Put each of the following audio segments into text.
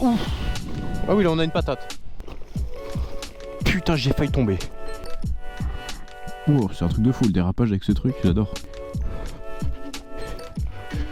Ouf. Ah oui, là on a une patate. Putain, j'ai failli tomber. Oh, c'est un truc de fou le dérapage avec ce truc, j'adore.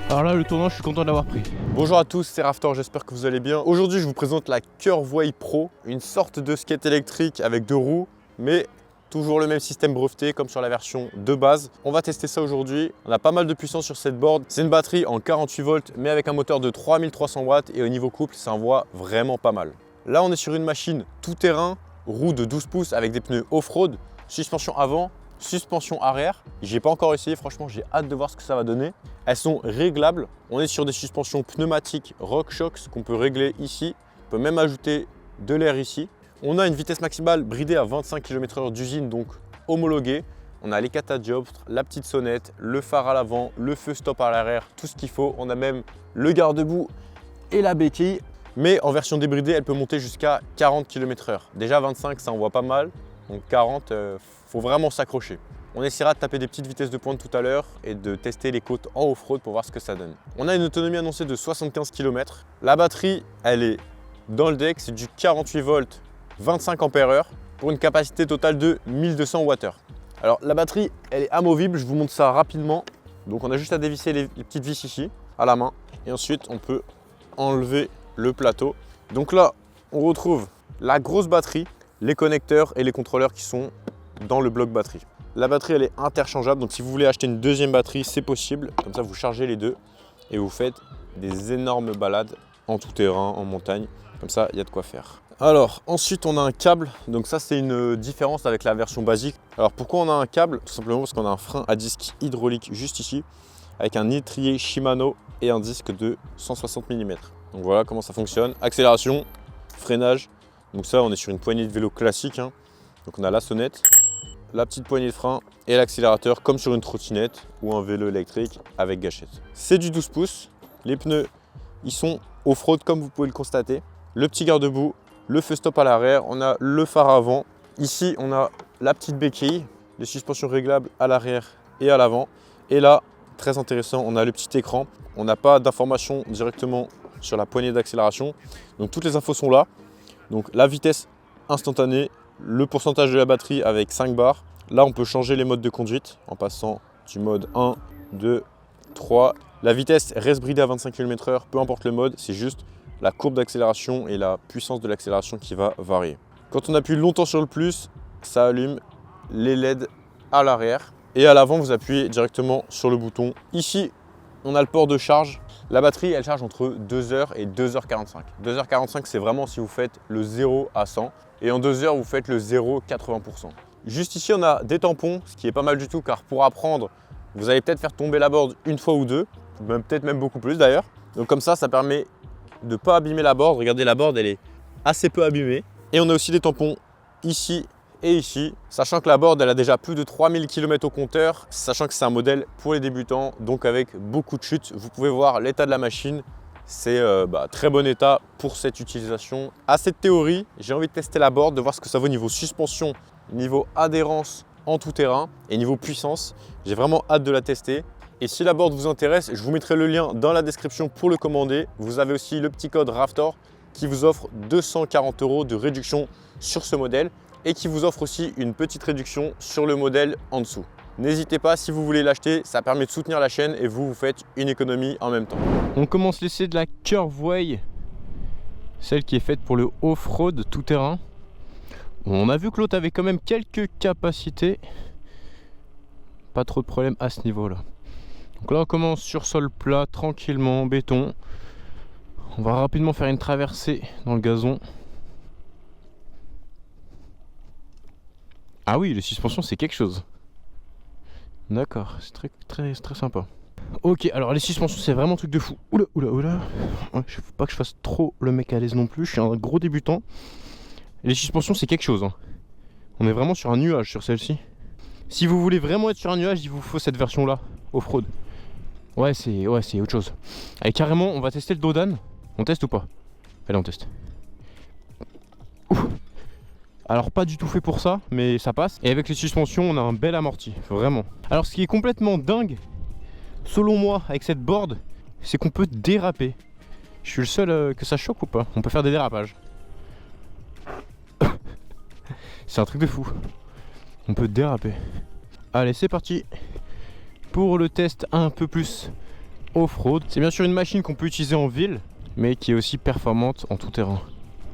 Alors là, le tournant, je suis content de l'avoir pris. Bonjour à tous, c'est Raftor, j'espère que vous allez bien. Aujourd'hui, je vous présente la Curvway Pro, une sorte de skate électrique avec deux roues, mais toujours le même système breveté comme sur la version de base. On va tester ça aujourd'hui. On a pas mal de puissance sur cette board. C'est une batterie en 48 volts, mais avec un moteur de 3300 watts et au niveau couple, ça envoie vraiment pas mal. Là, on est sur une machine tout-terrain, roue de 12 pouces avec des pneus off-road, suspension avant, suspension arrière. J'ai pas encore essayé, franchement, j'ai hâte de voir ce que ça va donner. Elles sont réglables. On est sur des suspensions pneumatiques RockShox qu'on peut régler ici. On peut même ajouter de l'air ici. On a une vitesse maximale bridée à 25 km/h d'usine, donc homologuée. On a les catadioptres, la petite sonnette, le phare à l'avant, le feu stop à l'arrière, tout ce qu'il faut. On a même le garde-boue et la béquille. Mais en version débridée, elle peut monter jusqu'à 40 km/h. Déjà 25, ça envoie pas mal. Donc 40, faut vraiment s'accrocher. On essaiera de taper des petites vitesses de pointe tout à l'heure et de tester les côtes en off-road pour voir ce que ça donne. On a une autonomie annoncée de 75 km. La batterie, elle est dans le deck, c'est du 48 volts, 25 ampères-heure pour une capacité totale de 1200 Wh. Alors la batterie, elle est amovible, je vous montre ça rapidement. Donc on a juste à dévisser les petites vis ici à la main et ensuite on peut enlever le plateau. Donc là, on retrouve la grosse batterie, les connecteurs et les contrôleurs qui sont dans le bloc batterie. La batterie, elle est interchangeable, donc si vous voulez acheter une deuxième batterie, c'est possible. Comme ça, vous chargez les deux et vous faites des énormes balades en tout terrain, en montagne. Comme ça, il y a de quoi faire. Alors, ensuite, on a un câble. Donc ça, c'est une différence avec la version basique. Alors, pourquoi on a un câble? Tout simplement parce qu'on a un frein à disque hydraulique juste ici, avec un étrier Shimano et un disque de 160 mm. Donc voilà comment ça fonctionne. Accélération, freinage. Donc ça, on est sur une poignée de vélo classique, hein. Donc on a la sonnette, la petite poignée de frein et l'accélérateur comme sur une trottinette ou un vélo électrique avec gâchette. C'est du 12 pouces. Les pneus, ils sont off-road comme vous pouvez le constater. Le petit garde-boue, le feu stop à l'arrière, on a le phare avant. Ici, on a la petite béquille, les suspensions réglables à l'arrière et à l'avant. Et là, très intéressant, on a le petit écran. On n'a pas d'informations directement sur la poignée d'accélération. Donc toutes les infos sont là. Donc la vitesse instantanée, le pourcentage de la batterie avec 5 bars. Là, on peut changer les modes de conduite en passant du mode 1, 2, 3. La vitesse reste bridée à 25 km/h, peu importe le mode, c'est juste la courbe d'accélération et la puissance de l'accélération qui va varier. Quand on appuie longtemps sur le plus, ça allume les LED à l'arrière. Et à l'avant, vous appuyez directement sur le bouton. Ici, on a le port de charge. La batterie, elle charge entre 2h et 2h45. 2h45, c'est vraiment si vous faites le 0 à 100. Et en 2 heures, vous faites le 0,80%. Juste ici, on a des tampons, ce qui est pas mal du tout, car pour apprendre, vous allez peut-être faire tomber la board une fois ou deux, peut-être même beaucoup plus d'ailleurs. Donc comme ça permet de ne pas abîmer la board. Regardez, la board, elle est assez peu abîmée. Et on a aussi des tampons ici et ici, sachant que la board, elle a déjà plus de 3000 km au compteur, sachant que c'est un modèle pour les débutants, donc avec beaucoup de chutes. Vous pouvez voir l'état de la machine. C'est très bon état pour cette utilisation. À cette théorie, j'ai envie de tester la board, de voir ce que ça vaut niveau suspension, niveau adhérence en tout terrain et niveau puissance. J'ai vraiment hâte de la tester. Et si la board vous intéresse, je vous mettrai le lien dans la description pour le commander. Vous avez aussi le petit code Raftor qui vous offre 240 € de réduction sur ce modèle et qui vous offre aussi une petite réduction sur le modèle en dessous. N'hésitez pas, si vous voulez l'acheter, ça permet de soutenir la chaîne et vous faites une économie en même temps. On commence l'essai de la Curvway, celle qui est faite pour le off-road tout terrain. On a vu que l'autre avait quand même quelques capacités. Pas trop de problème à ce niveau-là. Donc là, on commence sur sol plat, tranquillement, en béton. On va rapidement faire une traversée dans le gazon. Ah oui, les suspensions, c'est quelque chose. D'accord, c'est très sympa. Ok, alors les suspensions, c'est vraiment un truc de fou. Oula. Ouais, faut pas que je fasse trop le mec à l'aise non plus. Je suis un gros débutant. Les suspensions, c'est quelque chose, hein. On est vraiment sur un nuage sur celle-ci. Si vous voulez vraiment être sur un nuage, il vous faut cette version-là, off-road. Ouais, c'est autre chose. Allez, carrément, on va tester le Dodan. On teste ou pas? Allez, on teste. Ouf. Alors pas du tout fait pour ça, mais ça passe. Et avec les suspensions, on a un bel amorti, vraiment. Alors ce qui est complètement dingue, selon moi, avec cette board, c'est qu'on peut déraper. Je suis le seul que ça choque ou pas? On peut faire des dérapages. C'est un truc de fou. On peut déraper. Allez, c'est parti pour le test un peu plus off-road. C'est bien sûr une machine qu'on peut utiliser en ville, mais qui est aussi performante en tout terrain.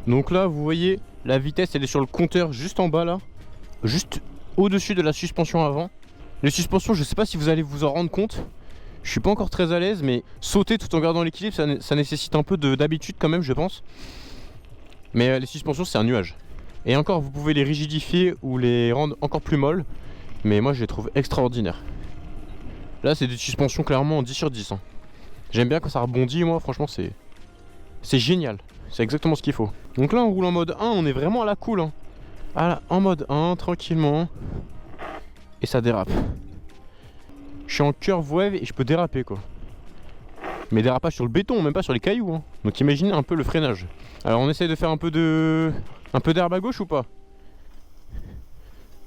Donc là, vous voyez, la vitesse, elle est sur le compteur juste en bas là, juste au-dessus de la suspension avant. Les suspensions, je sais pas si vous allez vous en rendre compte. Je suis pas encore très à l'aise, mais sauter tout en gardant l'équilibre, ça nécessite un peu d'habitude quand même, je pense. Mais les suspensions, c'est un nuage. Et encore, vous pouvez les rigidifier ou les rendre encore plus molles. Mais moi, je les trouve extraordinaires. Là, c'est des suspensions clairement en 10 sur 10. Hein. J'aime bien quand ça rebondit, moi, franchement, c'est génial. C'est exactement ce qu'il faut. Donc là, on roule en mode 1, on est vraiment à la cool. Hein. En mode 1, tranquillement. Et ça dérape. Je suis en curve wave et je peux déraper, quoi. Mais dérapage sur le béton, même pas sur les cailloux. Hein. Donc imaginez un peu le freinage. Alors on essaye de faire un peu d'herbe à gauche ou pas?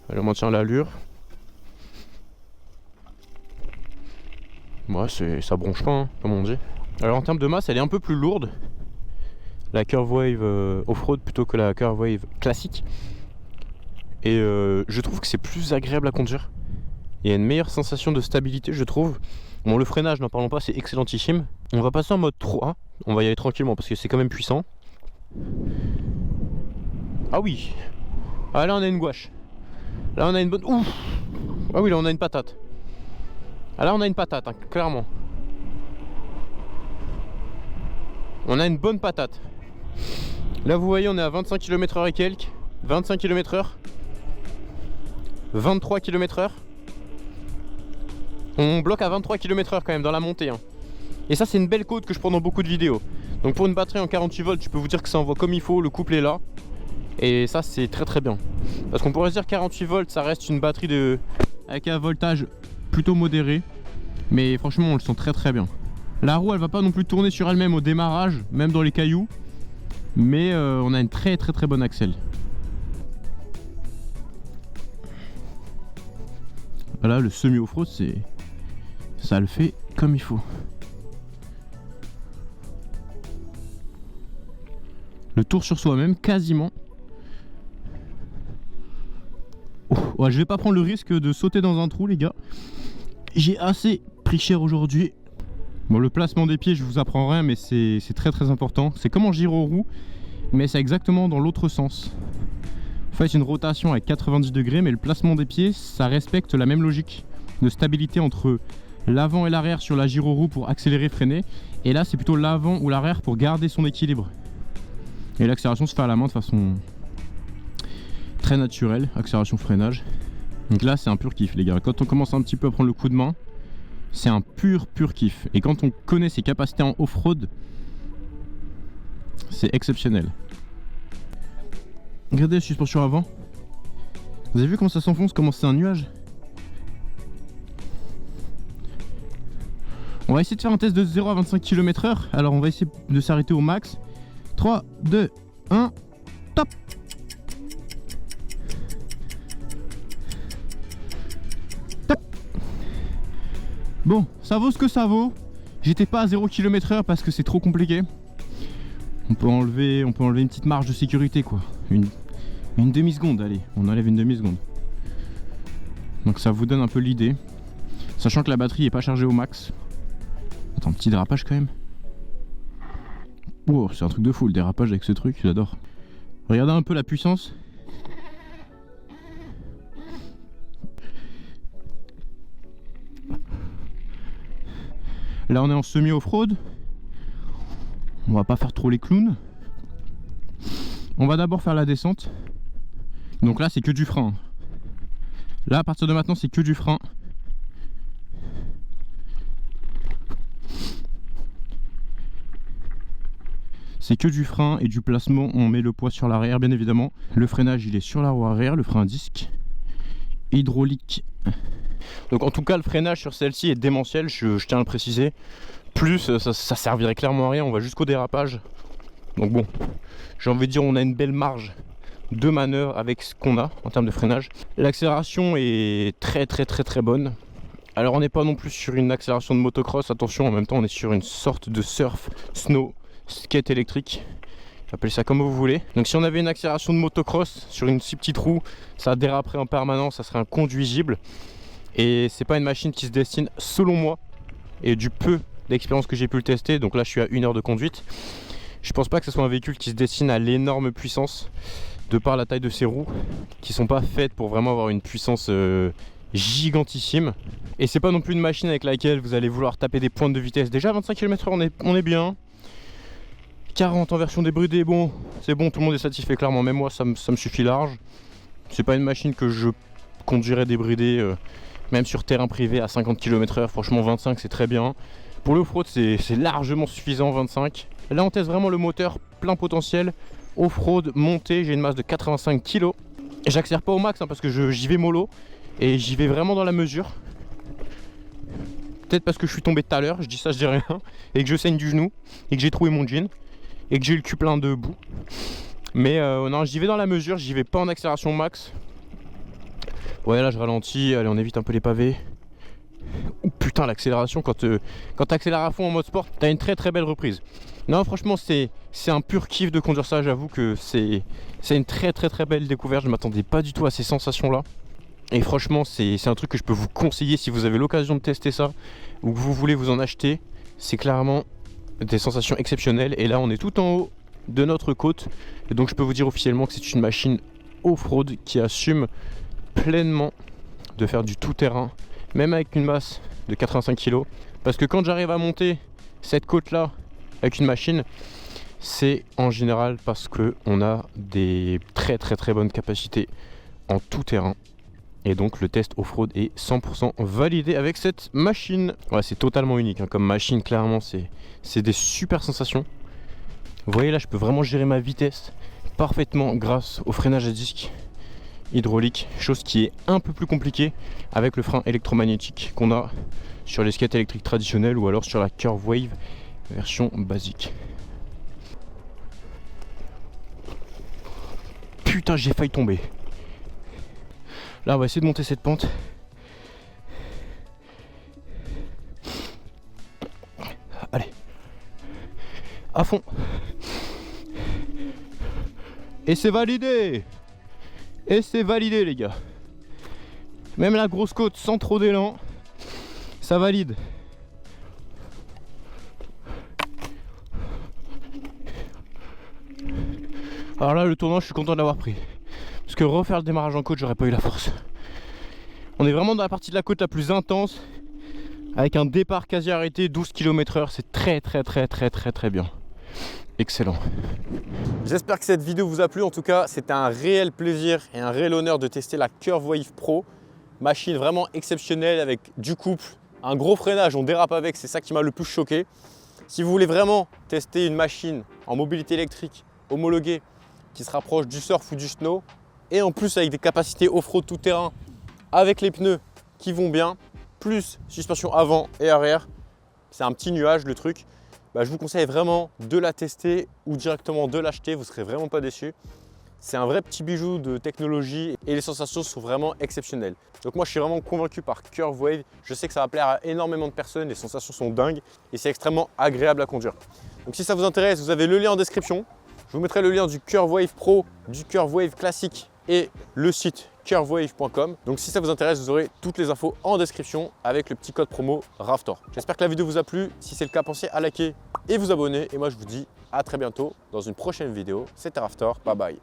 Allez, on maintient l'allure. Ouais, ça bronche pas, hein, comme on dit. Alors en termes de masse, elle est un peu plus lourde. La Curve Wave off-road plutôt que la Curve Wave classique. Et je trouve que c'est plus agréable à conduire. Il y a une meilleure sensation de stabilité, je trouve. Bon, le freinage, n'en parlons pas, c'est excellentissime. On va passer en mode 3. On va y aller tranquillement parce que c'est quand même puissant. Ah oui. Ah là, on a une gouache. Là, on a une bonne... Ouf. Ah oui, là, on a une patate. Ah là, on a une patate, hein, clairement. On a une bonne patate. Là, vous voyez, on est à 25 km/h et quelques. 25 km/h. 23 km/h. On bloque à 23 km/h quand même dans la montée. Hein. Et ça, c'est une belle côte que je prends dans beaucoup de vidéos. Donc pour une batterie en 48 volts, je peux vous dire que ça envoie comme il faut, le couple est là. Et ça, c'est très très bien. Parce qu'on pourrait se dire 48 volts, ça reste une batterie avec un voltage plutôt modéré. Mais franchement, on le sent très très bien. La roue, elle va pas non plus tourner sur elle-même au démarrage, même dans les cailloux. Mais on a une très très très bonne axelle. Voilà, le semi-off-road, ça le fait comme il faut. Le tour sur soi-même, quasiment. Oh, ouais, je vais pas prendre le risque de sauter dans un trou, les gars. J'ai assez pris cher aujourd'hui. Bon, le placement des pieds, je vous apprends rien, mais c'est très très important. C'est comme en gyro-roue, mais c'est exactement dans l'autre sens. Vous faites une rotation à 90 degrés, mais le placement des pieds, ça respecte la même logique de stabilité entre l'avant et l'arrière sur la gyro-roue pour accélérer, freiner. Et là, c'est plutôt l'avant ou l'arrière pour garder son équilibre. Et l'accélération se fait à la main de façon très naturelle, accélération freinage. Donc là, c'est un pur kiff, les gars. Quand on commence un petit peu à prendre le coup de main, c'est un pur kiff. Et quand on connaît ses capacités en off-road, c'est exceptionnel. Regardez la suspension avant. Vous avez vu comment ça s'enfonce, comment c'est un nuage? On va essayer de faire un test de 0 à 25 km/h. Alors on va essayer de s'arrêter au max. 3, 2, 1, top! Top! Bon, ça vaut ce que ça vaut. J'étais pas à 0 km/h parce que c'est trop compliqué. On peut enlever une petite marge de sécurité, quoi. Une demi-seconde, allez, on enlève une demi-seconde. Donc ça vous donne un peu l'idée. Sachant que la batterie n'est pas chargée au max. Attends, petit dérapage quand même. Wow, c'est un truc de fou le dérapage avec ce truc, j'adore. Regardez un peu la puissance. Là on est en semi-off-road. On va pas faire trop les clowns. On va d'abord faire la descente. Donc là c'est que du frein. Là à partir de maintenant c'est que du frein. C'est que du frein et du placement. On met le poids sur l'arrière bien évidemment. Le freinage il est sur la roue arrière, le frein à disque. Hydraulique. Donc en tout cas le freinage sur celle-ci est démentiel, je tiens à le préciser. Plus ça servirait clairement à rien, on va jusqu'au dérapage. Donc bon, j'ai envie de dire on a une belle marge de manœuvre avec ce qu'on a en termes de freinage. L'accélération est très bonne. Alors on n'est pas non plus sur une accélération de motocross, attention, en même temps on est sur une sorte de surf snow. skate électrique. Appelez ça comme vous voulez. Donc si on avait une accélération de motocross sur une si petite roue, ça déraperait en permanence, ça serait inconduisible. Et c'est pas une machine qui se destine, selon moi, et du peu d'expérience que j'ai pu le tester, donc là je suis à 1 heure de conduite, je pense pas que ce soit un véhicule qui se destine à l'énorme puissance, de par la taille de ses roues, qui sont pas faites pour vraiment avoir une puissance gigantissime. Et c'est pas non plus une machine avec laquelle vous allez vouloir taper des pointes de vitesse. Déjà à 25 km/h on est bien. 40 en version débridée, bon, c'est bon, tout le monde est satisfait clairement, même moi ça me suffit large. C'est pas une machine que je conduirais débridée, même sur terrain privé à 50 km/h, franchement 25 c'est très bien. Pour le off-road c'est largement suffisant 25. Là on teste vraiment le moteur plein potentiel, off-road, montée, j'ai une masse de 85 kg. J'accélère pas au max parce que j'y vais mollo et j'y vais vraiment dans la mesure. Peut-être parce que je suis tombé tout à l'heure, je dis ça, je dis rien, et que je saigne du genou, et que j'ai trouvé mon jean, et que j'ai le cul plein de boue. Mais non, j'y vais dans la mesure, j'y vais pas en accélération max. Ouais, là je ralentis, allez on évite un peu les pavés. Oh putain, l'accélération, quand t'accélères à fond en mode sport, t'as une très très belle reprise. Non franchement c'est un pur kiff de conduire ça, j'avoue que c'est une très très très belle découverte, je m'attendais pas du tout à ces sensations là. Et franchement c'est un truc que je peux vous conseiller si vous avez l'occasion de tester ça ou que vous voulez vous en acheter. C'est clairement des sensations exceptionnelles. Et là on est tout en haut de notre côte, et donc je peux vous dire officiellement que c'est une machine off-road qui assume pleinement de faire du tout-terrain, même avec une masse de 85 kg. Parce que quand j'arrive à monter cette côte là avec une machine, c'est en général parce que on a des très très très bonnes capacités en tout terrain. Et donc le test off-road est 100% validé avec cette machine. Ouais, c'est totalement unique hein, comme machine, clairement c'est des super sensations. Vous voyez là, je peux vraiment gérer ma vitesse parfaitement grâce au freinage à disque hydraulique, chose qui est un peu plus compliquée avec le frein électromagnétique qu'on a sur les skates électriques traditionnels ou alors sur la Curve Wave version basique. Putain, j'ai failli tomber. Là on va essayer de monter cette pente. Allez, à fond. Et c'est validé. Et c'est validé les gars. Même la grosse côte sans trop d'élan, ça valide. Alors là le tournant, je suis content de l'avoir pris. Parce que refaire le démarrage en côte, j'aurais pas eu la force. On est vraiment dans la partie de la côte la plus intense, avec un départ quasi arrêté, 12 km/h. C'est très très très très très très bien. Excellent. J'espère que cette vidéo vous a plu. En tout cas, c'était un réel plaisir et un réel honneur de tester la Curve Wave Pro. Machine vraiment exceptionnelle avec du couple, un gros freinage, on dérape avec, c'est ça qui m'a le plus choqué. Si vous voulez vraiment tester une machine en mobilité électrique homologuée qui se rapproche du surf ou du snow, et en plus avec des capacités off-road tout terrain, avec les pneus qui vont bien, plus suspension avant et arrière, c'est un petit nuage le truc. Je vous conseille vraiment de la tester ou directement de l'acheter, vous ne serez vraiment pas déçus. C'est un vrai petit bijou de technologie et les sensations sont vraiment exceptionnelles. Donc moi je suis vraiment convaincu par Curve Wave, je sais que ça va plaire à énormément de personnes, les sensations sont dingues et c'est extrêmement agréable à conduire. Donc si ça vous intéresse, vous avez le lien en description. Je vous mettrai le lien du Curve Wave Pro, du Curve Wave classique et le site curvewave.com. Donc si ça vous intéresse, vous aurez toutes les infos en description avec le petit code promo Raftor. J'espère que la vidéo vous a plu. Si c'est le cas, pensez à liker et vous abonner. Et moi je vous dis à très bientôt dans une prochaine vidéo. C'était Raftor, bye bye.